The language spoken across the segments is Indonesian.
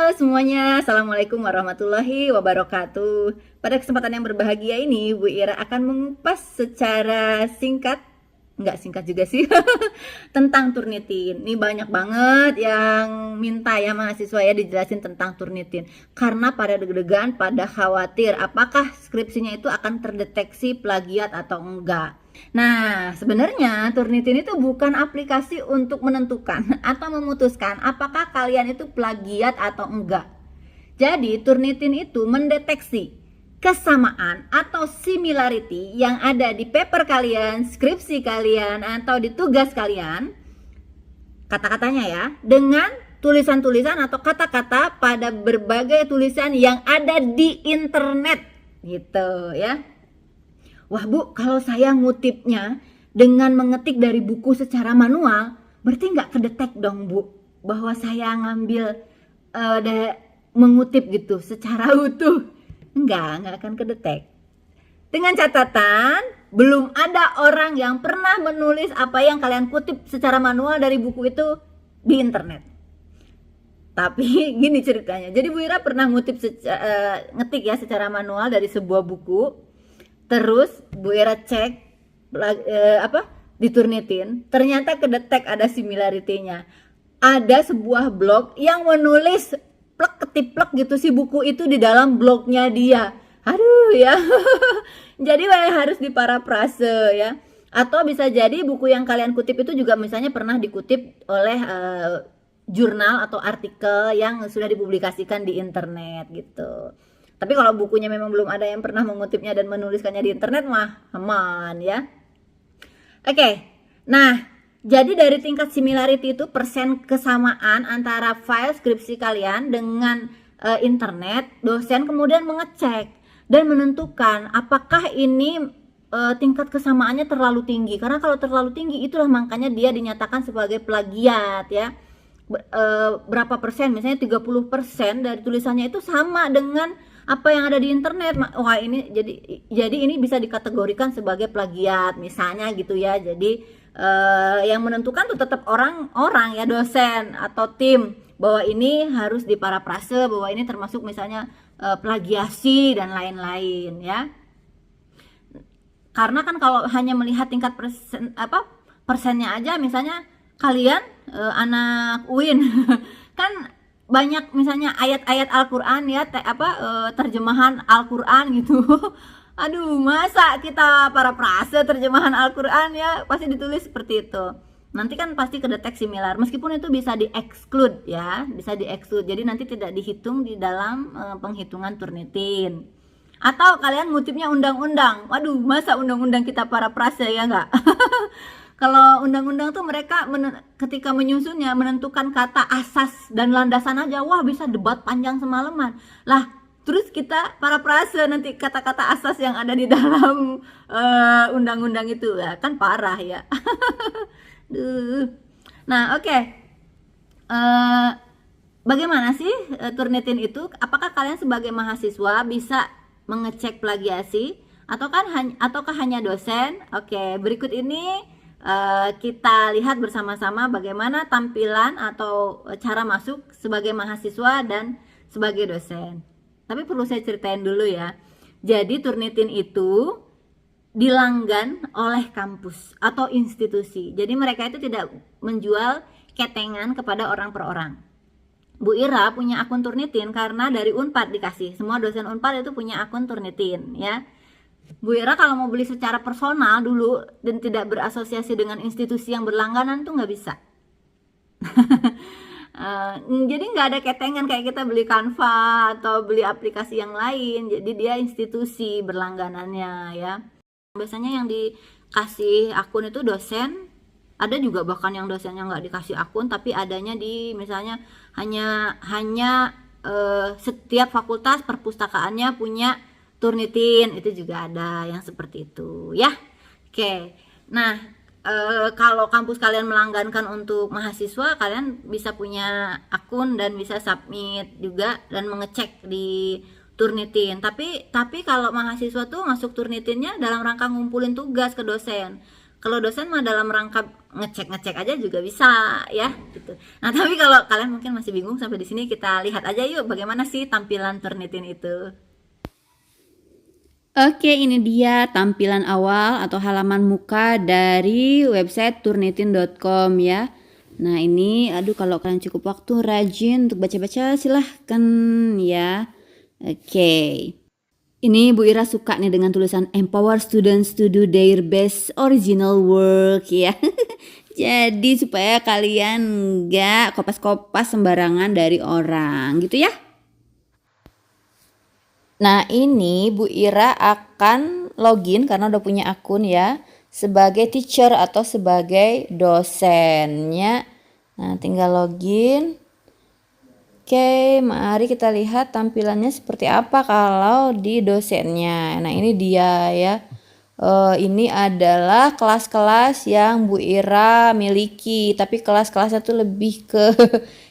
Halo semuanya, Assalamualaikum warahmatullahi wabarakatuh. Pada kesempatan yang berbahagia ini, Bu Ira akan mengupas secara singkat, nggak singkat juga sih, tentang Turnitin. Ini banyak banget yang minta ya mahasiswa ya dijelasin tentang Turnitin. Karena pada deg-degan, pada khawatir apakah skripsinya itu akan terdeteksi plagiat atau enggak. Nah, sebenarnya Turnitin itu bukan aplikasi untuk menentukan atau memutuskan apakah kalian itu plagiat atau enggak. Jadi, Turnitin itu mendeteksi kesamaan atau similarity yang ada di paper kalian, skripsi kalian, atau di tugas kalian, kata-katanya ya, dengan tulisan-tulisan atau kata-kata pada berbagai tulisan yang ada di internet gitu ya. Wah Bu, kalau saya ngutipnya dengan mengetik dari buku secara manual, berarti nggak kedetek dong Bu, bahwa saya ngambil mengutip gitu secara utuh. Nggak akan kedetek. Dengan catatan, belum ada orang yang pernah menulis apa yang kalian kutip secara manual dari buku itu di internet. Tapi gini ceritanya, jadi Bu Ira pernah ngetik ya secara manual dari sebuah buku. Terus Bu Ira cek di Turnitin, ternyata kedetek ada similarity-nya. Ada sebuah blog yang menulis plek ketiplek gitu si buku itu di dalam blognya dia. Aduh ya. Jadi harus diparafrase ya. Atau bisa jadi buku yang kalian kutip itu juga misalnya pernah dikutip oleh jurnal atau artikel yang sudah dipublikasikan di internet gitu. Tapi kalau bukunya memang belum ada yang pernah mengutipnya dan menuliskannya di internet mah aman ya. Oke, nah jadi dari tingkat similarity itu persen kesamaan antara file skripsi kalian dengan internet, dosen kemudian mengecek dan menentukan apakah ini tingkat kesamaannya terlalu tinggi. Karena kalau terlalu tinggi itulah makanya dia dinyatakan sebagai plagiat ya. Berapa persen, misalnya 30% dari tulisannya itu sama dengan apa yang ada di internet. Wah ini jadi ini bisa dikategorikan sebagai plagiat misalnya gitu ya. Jadi yang menentukan tuh tetap orang ya, dosen atau tim, bahwa ini harus diparafrase, bahwa ini termasuk misalnya plagiasi dan lain-lain ya. Karena kan kalau hanya melihat tingkat persennya aja, misalnya kalian anak UIN kan banyak misalnya ayat-ayat Al-Qur'an ya, terjemahan Al-Qur'an gitu. Aduh, masa kita parafrase terjemahan Al-Qur'an ya, pasti ditulis seperti itu. Nanti kan pasti kedetek similar, meskipun itu bisa di-exclude ya, bisa di-exclude. Jadi nanti tidak dihitung di dalam penghitungan Turnitin. Atau kalian ngutipnya undang-undang. Waduh, masa undang-undang kita parafrase ya enggak? Kalau undang-undang tuh mereka ketika menyusunnya menentukan kata asas dan landasan aja, wah bisa debat panjang semalaman. Lah, terus kita parafrase nanti kata-kata asas yang ada di dalam undang-undang itu ya, kan parah ya. Duh. Nah, oke. Bagaimana sih Turnitin itu? Apakah kalian sebagai mahasiswa bisa mengecek plagiasi ataukah hanya dosen? Oke, berikut ini kita lihat bersama-sama bagaimana tampilan atau cara masuk sebagai mahasiswa dan sebagai dosen. Tapi perlu saya ceritain dulu ya. Jadi Turnitin itu dilanggan oleh kampus atau institusi. Jadi mereka itu tidak menjual ketengan kepada orang per orang. Bu Ira punya akun Turnitin karena dari Unpad dikasih. Semua dosen Unpad itu punya akun Turnitin ya. Bu Ira kalau mau beli secara personal dulu dan tidak berasosiasi dengan institusi yang berlangganan tuh nggak bisa. Jadi nggak ada ketengan kayak kita beli Canva atau beli aplikasi yang lain. Jadi dia institusi berlangganannya ya. Biasanya yang dikasih akun itu dosen. Ada juga bahkan yang dosennya nggak dikasih akun, tapi adanya di misalnya hanya setiap fakultas perpustakaannya punya Turnitin, itu juga ada yang seperti itu ya. Oke, nah kalau kampus kalian melanggankan untuk mahasiswa, kalian bisa punya akun dan bisa submit juga dan mengecek di Turnitin. Tapi kalau mahasiswa tuh masuk Turnitinnya dalam rangka ngumpulin tugas ke dosen. Kalau dosen mah dalam rangka ngecek-ngecek aja juga bisa ya gitu. Nah, tapi kalau kalian mungkin masih bingung sampai di sini, kita lihat aja yuk bagaimana sih tampilan Turnitin itu. Oke, ini dia tampilan awal atau halaman muka dari website turnitin.com ya. Nah, ini aduh kalau kalian cukup waktu rajin untuk baca-baca silahkan ya. Oke. Ini Bu Ira suka nih dengan tulisan empower students to do their best original work ya. Jadi supaya kalian nggak kopas-kopas sembarangan dari orang gitu ya. Nah, ini Bu Ira akan login karena udah punya akun ya, sebagai teacher atau sebagai dosennya. Nah, tinggal login. Oke, mari kita lihat tampilannya seperti apa kalau di dosennya. Nah, ini dia ya. Ini adalah kelas-kelas yang Bu Ira miliki, tapi kelas-kelasnya tuh lebih ke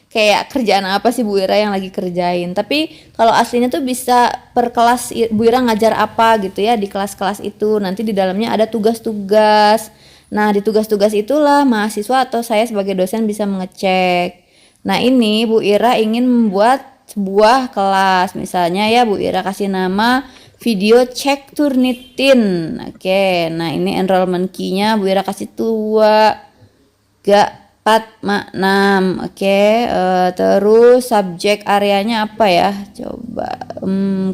kayak kerjaan apa sih Bu Ira yang lagi kerjain. Tapi kalau aslinya tuh bisa per kelas Bu Ira ngajar apa gitu ya di kelas-kelas itu. Nanti di dalamnya ada tugas-tugas. Nah, di tugas-tugas itulah mahasiswa atau saya sebagai dosen bisa mengecek. Nah, ini Bu Ira ingin membuat sebuah kelas. Misalnya ya Bu Ira kasih nama video cek Turnitin. Oke, nah ini enrollment key-nya Bu Ira kasih 2, 4, 6. Oke, terus subjek areanya apa ya? Coba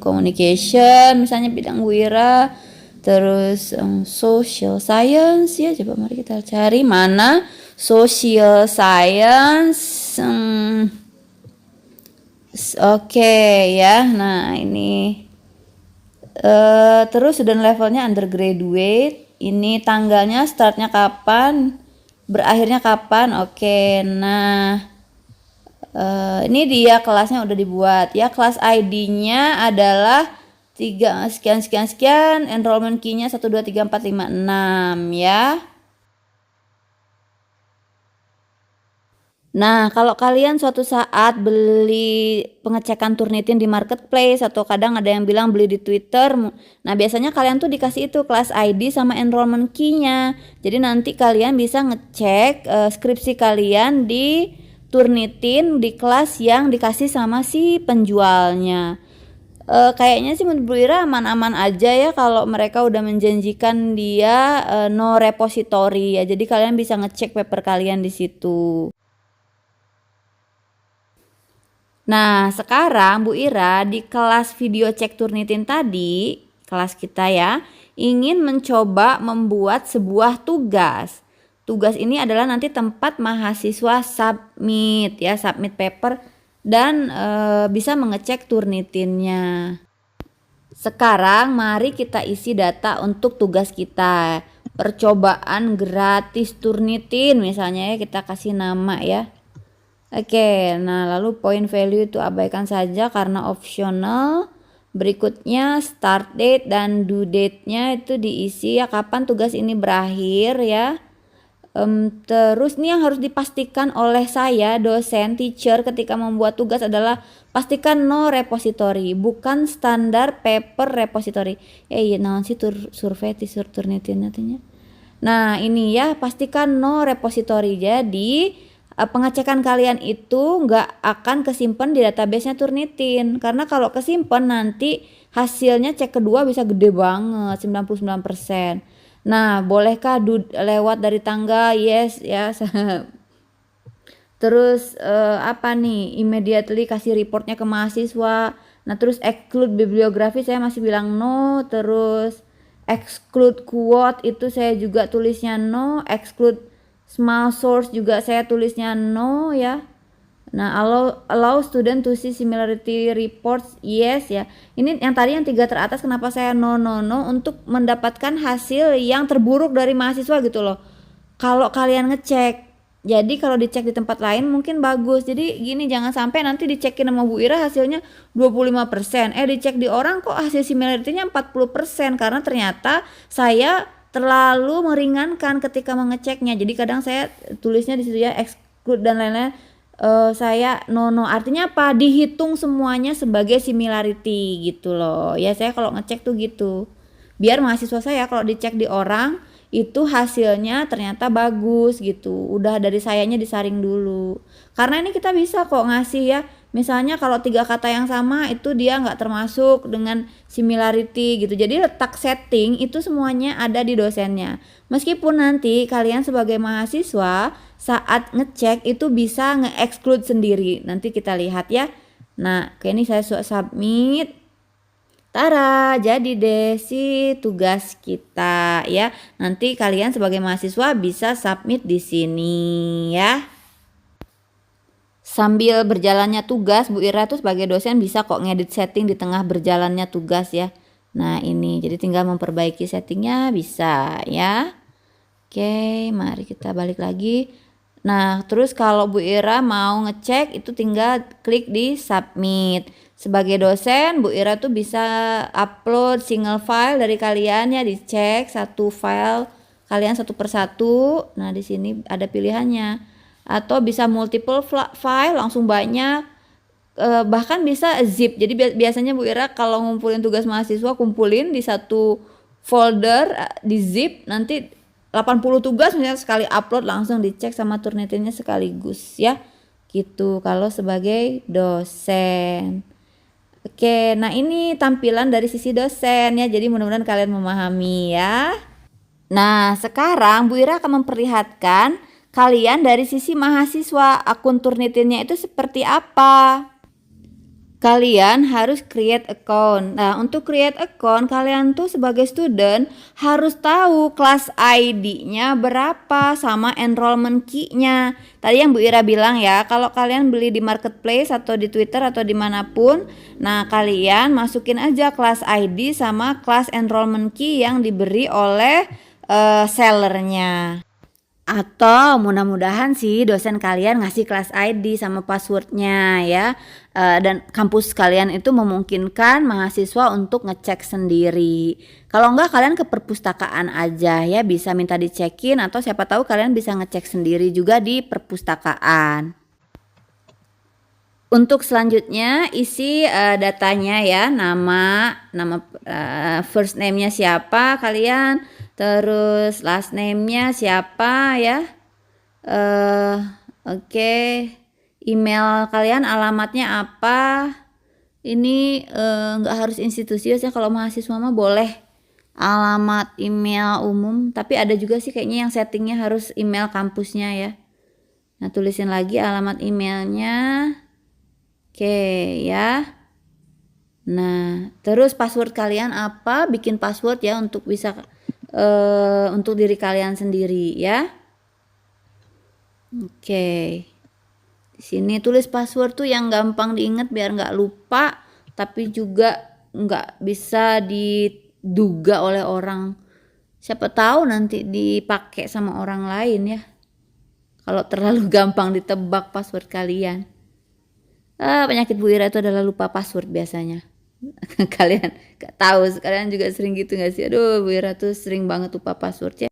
communication misalnya bidang Bu Ira. Terus social science ya, coba mari kita cari mana social science. Oke ya, nah ini terus student levelnya undergraduate. Ini tanggalnya startnya kapan, berakhirnya kapan. Oke, nah ini dia kelasnya udah dibuat ya. Kelas ID-nya adalah 3 sekian sekian sekian, enrollment key-nya 1 2 3 4 5 6 ya. Nah, kalau kalian suatu saat beli pengecekan Turnitin di marketplace atau kadang ada yang bilang beli di Twitter, nah biasanya kalian tuh dikasih itu kelas ID sama enrollment key-nya. Jadi nanti kalian bisa ngecek skripsi kalian di Turnitin di kelas yang dikasih sama si penjualnya. Kayaknya sih menurut Bu Ira aman-aman aja ya kalau mereka udah menjanjikan dia no repository ya. Jadi kalian bisa ngecek paper kalian di situ. Nah, sekarang Bu Ira di kelas video cek Turnitin tadi, kelas kita ya, ingin mencoba membuat sebuah tugas. Tugas ini adalah nanti tempat mahasiswa submit ya, submit paper dan bisa mengecek Turnitinnya. Sekarang mari kita isi data untuk tugas kita. Percobaan gratis Turnitin misalnya ya, kita kasih nama ya. Oke, nah lalu point value itu abaikan saja karena optional. Berikutnya start date dan due date-nya itu diisi ya, kapan tugas ini berakhir ya. Terus nih yang harus dipastikan oleh saya dosen teacher ketika membuat tugas adalah pastikan no repository, bukan standar paper repository. Iya naon sih survei Turnitin nantinya. Nah ini ya pastikan no repository, jadi pengecekan kalian itu nggak akan kesimpan di database-nya Turnitin, karena kalau kesimpan nanti hasilnya cek kedua bisa gede banget 99%. Nah bolehkah lewat dari tangga? Yes ya. Terus apa nih, immediately kasih reportnya ke mahasiswa. Nah terus exclude bibliografi saya masih bilang no. Terus exclude quote itu saya juga tulisnya no. Exclude small source juga saya tulisnya no ya. Nah allow student to see similarity reports yes ya. Ini yang tadi yang 3 teratas kenapa saya no untuk mendapatkan hasil yang terburuk dari mahasiswa gitu loh. Kalau kalian ngecek, jadi kalau dicek di tempat lain mungkin bagus. Jadi gini, jangan sampai nanti dicekin sama Bu Ira hasilnya 25%. Dicek di orang kok hasil similarity-nya 40%, karena ternyata saya terlalu meringankan ketika mengeceknya. Jadi kadang saya tulisnya di situ ya exclude dan lain-lain. Saya no artinya apa? Dihitung semuanya sebagai similarity gitu loh. Ya saya kalau ngecek tuh gitu. Biar mahasiswa saya kalau dicek di orang itu hasilnya ternyata bagus gitu. Udah dari sayanya disaring dulu. Karena ini kita bisa kok ngasih ya. Misalnya kalau 3 kata yang sama itu dia nggak termasuk dengan similarity gitu. Jadi letak setting itu semuanya ada di dosennya. Meskipun nanti kalian sebagai mahasiswa saat ngecek itu bisa nge-exclude sendiri. Nanti kita lihat ya. Nah, kayak ini saya submit. Tara, jadi deh si tugas kita ya. Nanti kalian sebagai mahasiswa bisa submit di sini ya. Sambil berjalannya tugas, Bu Ira tuh sebagai dosen bisa kok ngedit setting di tengah berjalannya tugas ya. Nah ini, jadi tinggal memperbaiki settingnya bisa ya. Oke, mari kita balik lagi. Nah terus kalau Bu Ira mau ngecek itu tinggal klik di submit. Sebagai dosen Bu Ira tuh bisa upload single file dari kalian ya, dicek satu file kalian satu persatu. Nah di sini ada pilihannya. Atau bisa multiple file langsung banyak, bahkan bisa zip. Jadi biasanya Bu Ira kalau ngumpulin tugas mahasiswa kumpulin di satu folder, di zip, nanti 80 tugas misalnya sekali upload langsung dicek sama Turnitinnya sekaligus ya gitu kalau sebagai dosen. Oke, nah ini tampilan dari sisi dosen ya, jadi mudah-mudahan kalian memahami ya. Nah sekarang Bu Ira akan memperlihatkan kalian dari sisi mahasiswa, akun Turnitinnya itu seperti apa. Kalian harus create account. Nah untuk create account kalian tuh sebagai student harus tahu kelas ID-nya berapa sama enrollment key-nya. Tadi yang Bu Ira bilang ya, kalau kalian beli di marketplace atau di Twitter atau dimanapun, nah kalian masukin aja kelas ID sama kelas enrollment key yang diberi oleh sellernya. Atau mudah-mudahan sih dosen kalian ngasih kelas ID sama passwordnya ya. Dan kampus kalian itu memungkinkan mahasiswa untuk ngecek sendiri. Kalau enggak kalian ke perpustakaan aja ya, bisa minta dicekin atau siapa tahu kalian bisa ngecek sendiri juga di perpustakaan. Untuk selanjutnya isi datanya ya, nama first name-nya siapa kalian, terus last name-nya siapa ya, oke. Email kalian alamatnya apa. Ini nggak harus institusi ya, kalau mahasiswa mah boleh alamat email umum, tapi ada juga sih kayaknya yang settingnya harus email kampusnya ya. Nah tulisin lagi alamat emailnya. Oke ya. Nah terus password kalian apa, bikin password ya untuk bisa untuk diri kalian sendiri ya. Oke. Di sini tulis password tuh yang gampang diingat biar nggak lupa, tapi juga nggak bisa diduga oleh orang. Siapa tahu nanti dipakai sama orang lain ya. Kalau terlalu gampang ditebak password kalian. Penyakit Bu Ira itu adalah lupa password biasanya. Kalian gak tahu, kalian juga sering gitu gak sih? Aduh, Bu Ira tuh sering banget lupa password ya.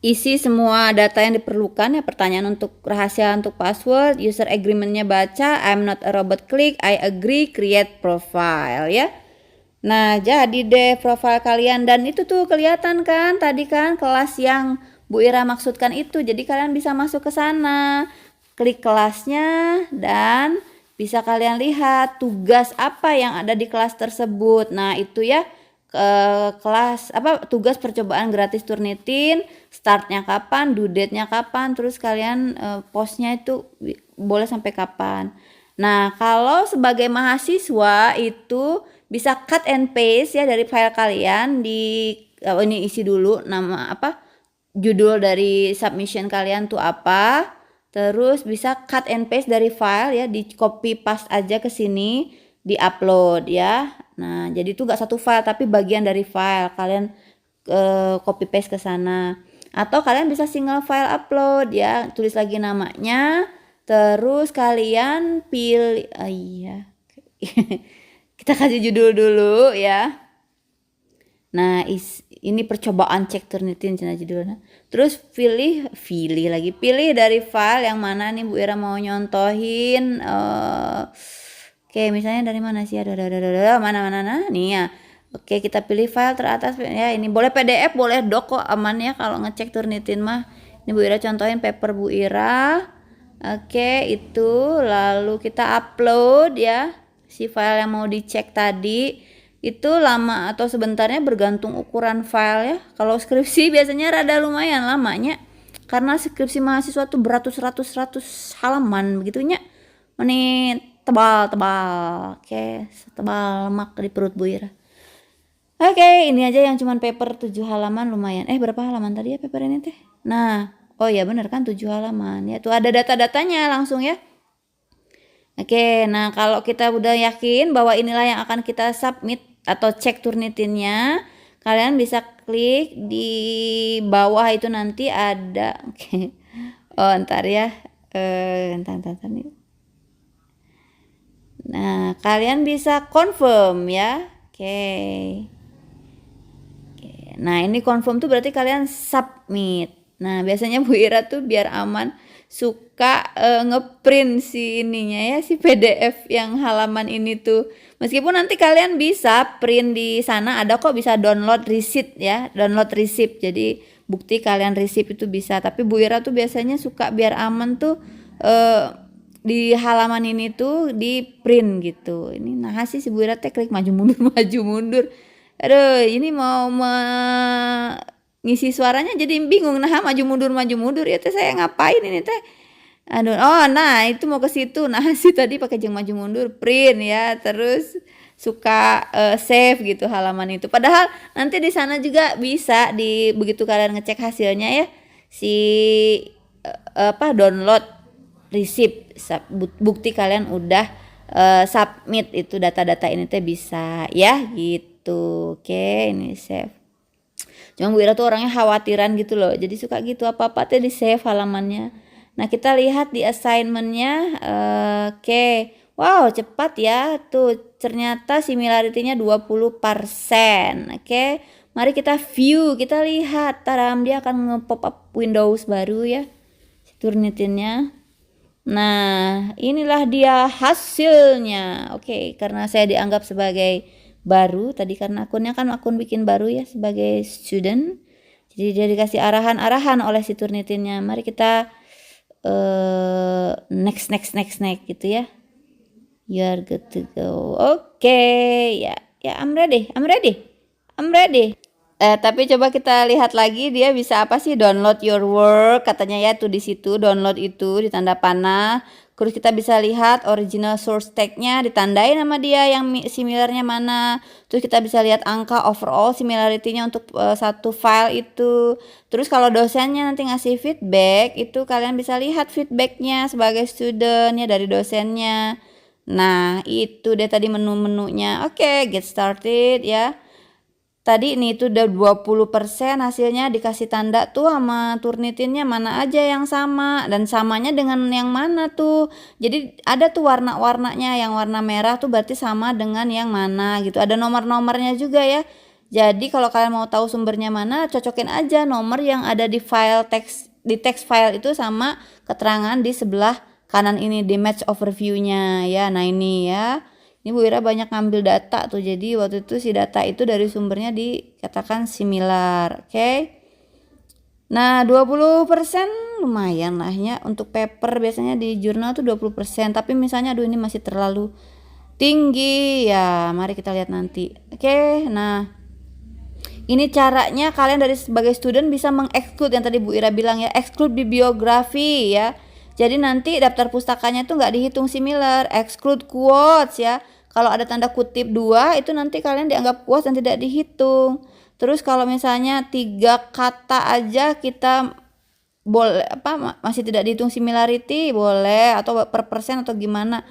Isi semua data yang diperlukan ya, pertanyaan untuk rahasia untuk password, user agreement-nya baca, I'm not a robot, klik, I agree, create profile ya. Nah jadi deh profile kalian, dan itu tuh kelihatan kan tadi kan kelas yang Bu Ira maksudkan itu, jadi kalian bisa masuk ke sana, klik kelasnya dan bisa kalian lihat tugas apa yang ada di kelas tersebut. Nah itu ya, kelas apa, tugas percobaan gratis Turnitin, startnya kapan, due date-nya kapan, terus kalian postnya itu boleh sampai kapan. Nah kalau sebagai mahasiswa itu bisa cut and paste ya dari file kalian, di ini isi dulu nama apa, judul dari submission kalian tuh apa. Terus bisa cut and paste dari file ya, di copy paste aja ke sini, di upload ya. Nah jadi itu gak satu file tapi bagian dari file, kalian copy paste ke sana. Atau kalian bisa single file upload ya, tulis lagi namanya, terus kalian pilih iya kita kasih judul dulu ya. Nah ini percobaan cek Turnitin cina judulnya. Terus pilih dari file yang mana nih Bu Ira mau nyontohin. Oke misalnya dari mana sih, ada mana nih ya, Oke, kita pilih file teratas ya. Ini boleh PDF, boleh doc kok, aman ya kalau ngecek Turnitin mah. Ini Bu Ira contohin paper Bu Ira. Oke, itu lalu kita upload ya si file yang mau dicek tadi. Itu lama atau sebentarnya bergantung ukuran file ya. Kalau skripsi biasanya rada lumayan lamanya. Karena skripsi mahasiswa tuh beratus-ratus halaman begitunya. Ini tebal-tebal. Oke, setebal lemak di perut Bu Ira. Oke, ini aja yang cuman paper 7 halaman lumayan. Berapa halaman tadi ya paper ini teh? Nah, oh ya bener kan 7 halaman. Ya tuh ada data-datanya langsung ya. Oke, nah kalau kita udah yakin bahwa inilah yang akan kita submit atau cek Turnitinnya, kalian bisa klik di bawah itu nanti ada. Oke. Oh, ntar ya. Ntar nih. Nah, kalian bisa confirm ya. Oke. Nah, ini confirm tuh berarti kalian submit. Nah, biasanya Bu Ira tuh biar aman suka ngeprint si ininya ya, si PDF yang halaman ini tuh. Meskipun nanti kalian bisa print di sana, ada kok bisa download receipt ya, download receipt. Jadi bukti kalian receipt itu bisa. Tapi Bu Ira tuh biasanya suka biar aman tuh di halaman ini tuh di print gitu. Ini nah sih si Bu Ira teh klik maju mundur maju mundur. Aduh, ini mau ngisi suaranya jadi bingung. Nah, maju mundur ya teh saya ngapain ini teh? Aduh, oh nah itu mau ke situ. Nah, si tadi pakai jeng maju mundur print ya, terus suka save gitu halaman itu. Padahal nanti di sana juga bisa begitu kalian ngecek hasilnya ya, si download receipt bukti kalian udah submit itu data-data ini teh bisa ya gitu. Oke, ini save. Cuma Bu Ira tuh orangnya khawatiran gitu loh, jadi suka gitu apa-apa teh di save halamannya. Nah, kita lihat di assignmentnya. Oke, wow cepat ya tuh, ternyata similarity-nya 20%. Oke, mari kita view, kita lihat. Taram, dia akan nge-pop up Windows baru ya si Turnitinnya. Nah, inilah dia hasilnya. Oke, karena saya dianggap sebagai baru tadi karena akunnya kan akun bikin baru ya sebagai student. Jadi dia dikasih arahan-arahan oleh si Turnitinnya. Mari kita next gitu ya. You are good to go. Oke, ya I'm ready. Tapi coba kita lihat lagi dia bisa apa sih, download your work katanya ya tuh di situ, download itu di tanda panah. Terus kita bisa lihat original source tag-nya ditandai nama dia yang similarnya mana. Terus kita bisa lihat angka overall similarity-nya untuk satu file itu. Terus kalau dosennya nanti ngasih feedback, itu kalian bisa lihat feedback-nya sebagai student ya dari dosennya. Nah, itu deh tadi menu-menunya. Oke, get started ya. Tadi ini tuh udah 20% hasilnya dikasih tanda tuh sama Turnitinnya mana aja yang sama dan samanya dengan yang mana tuh. Jadi ada tuh warna-warnanya, yang warna merah tuh berarti sama dengan yang mana gitu. Ada nomor-nomornya juga ya. Jadi kalau kalian mau tahu sumbernya mana, cocokin aja nomor yang ada di file teks, di text file itu sama keterangan di sebelah kanan ini di match overview-nya ya. Nah, ini ya. Ini Bu Ira banyak ngambil data tuh, jadi waktu itu si data itu dari sumbernya dikatakan similar. Oke. Nah, 20% lumayan lah ya. Untuk paper biasanya di jurnal tuh 20%. Tapi misalnya aduh ini masih terlalu tinggi ya. Mari kita lihat nanti. Oke, nah. Ini caranya kalian dari sebagai student bisa meng-exclude yang tadi Bu Ira bilang ya. Exclude bibliografi ya. Jadi nanti daftar pustakanya tuh nggak dihitung similar. Exclude quotes ya. Kalau ada tanda kutip 2 itu nanti kalian dianggap quotes dan tidak dihitung. Terus kalau misalnya 3 kata aja kita boleh masih tidak dihitung similarity boleh, atau per persen atau gimana.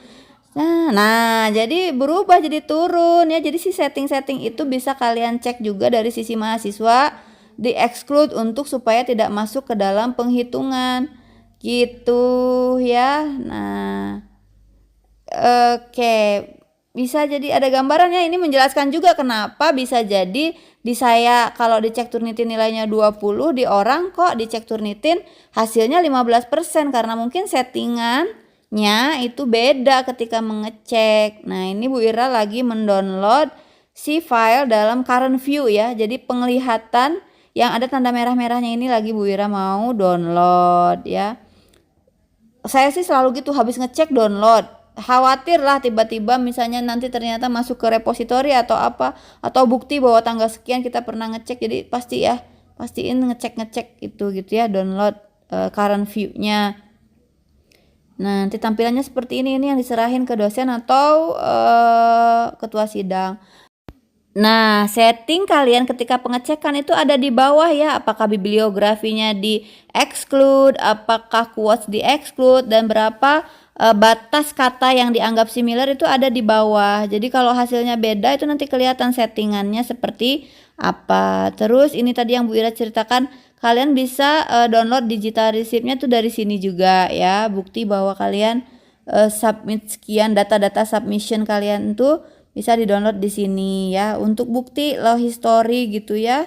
Nah jadi berubah jadi turun ya. Jadi si setting-setting itu bisa kalian cek juga dari sisi mahasiswa, di exclude untuk supaya tidak masuk ke dalam penghitungan gitu ya. Nah oke, bisa jadi ada gambarannya. Ini menjelaskan juga kenapa bisa jadi di saya kalau dicek Turnitin nilainya 20, di orang kok dicek Turnitin hasilnya 15%, karena mungkin settingannya itu beda ketika mengecek. Nah, ini Bu Ira lagi mendownload si file dalam current view ya. Jadi penglihatan yang ada tanda merah-merahnya ini lagi Bu Ira mau download ya. Saya sih selalu gitu, habis ngecek download. Khawatir lah tiba-tiba misalnya nanti ternyata masuk ke repository atau apa, atau bukti bahwa tanggal sekian kita pernah ngecek. Jadi pastiin ngecek itu gitu ya, download current view-nya. Nah, nanti tampilannya seperti ini yang diserahin ke dosen atau ketua sidang. Nah, setting kalian ketika pengecekan itu ada di bawah ya, apakah bibliografinya di exclude, apakah quotes di exclude, dan berapa batas kata yang dianggap similar itu ada di bawah. Jadi kalau hasilnya beda itu nanti kelihatan settingannya seperti apa. Terus ini tadi yang Bu Ira ceritakan, kalian bisa download digital receipt-nya tuh dari sini juga ya, bukti bahwa kalian submit sekian, data-data submission kalian tuh bisa di-download di sini ya, untuk bukti loh history gitu ya.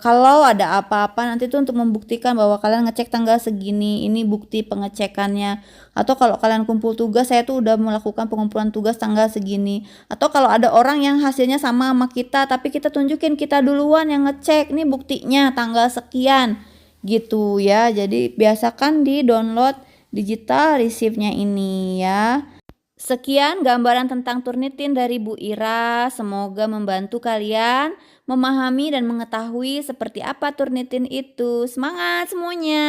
Kalau ada apa-apa nanti tuh untuk membuktikan bahwa kalian ngecek tanggal segini, ini bukti pengecekannya. Atau kalau kalian kumpul tugas, saya tuh udah melakukan pengumpulan tugas tanggal segini. Atau kalau ada orang yang hasilnya sama kita tapi kita tunjukin kita duluan yang ngecek, nih buktinya tanggal sekian gitu ya. Jadi biasakan di download digital receipt-nya ini ya. Sekian gambaran tentang Turnitin dari Bu Ira. Semoga membantu kalian memahami dan mengetahui seperti apa Turnitin itu. Semangat semuanya!